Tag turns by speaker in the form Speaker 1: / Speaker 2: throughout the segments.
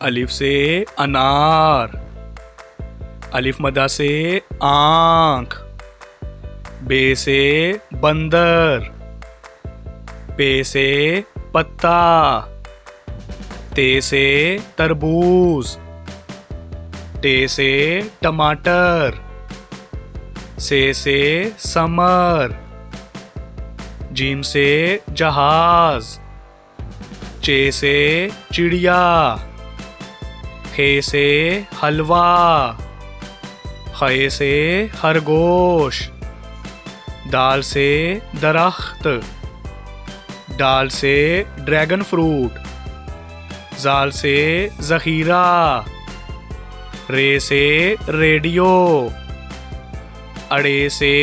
Speaker 1: अलिफ से अनार, अलिफ मदा से आँख, बे से बंदर, पे से पत्ता, ते से तरबूज, टे से टमाटर, से समर, जीम से जहाज, चे से चिड़िया, खे से हलवा, खे से खरगोश, दाल से दरख्त, डाल से ड्रैगन फ्रूट, जाल से ज़ख़ीरा, रे से रेडियो, अड़े से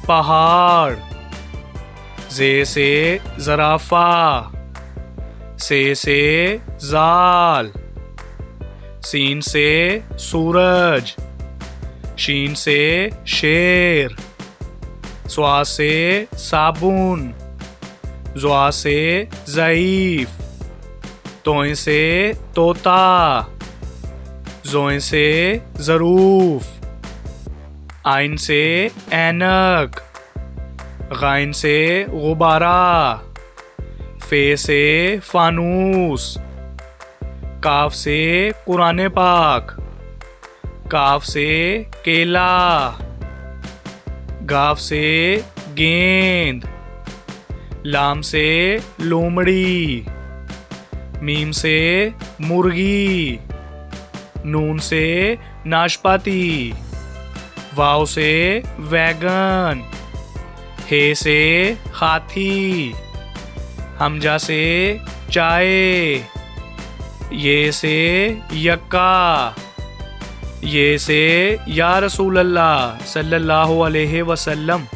Speaker 1: पहाड़, जे से ज़राफ़ा, से जाल, सीन से सूरज, शीन से शेर, स्वा से साबुन, ज़्वा से ज़ईफ़, तोय से तोता, ज़ोय से ज़रूफ़, आइन से ऐनक, गाइन से गुब्बारा, फे से फानूस, काफ से कुरान पाक, काफ से केला, गाफ से गेंद, लाम से लोमड़ी, मीम से मुर्गी, नून से नाशपाती, वाव से वैगन, हे से हाथी, हमजा से चाय, ये से यक्का, ये से या रसूल अल्लाह सल्लल्लाहु अलैहि वसल्लम।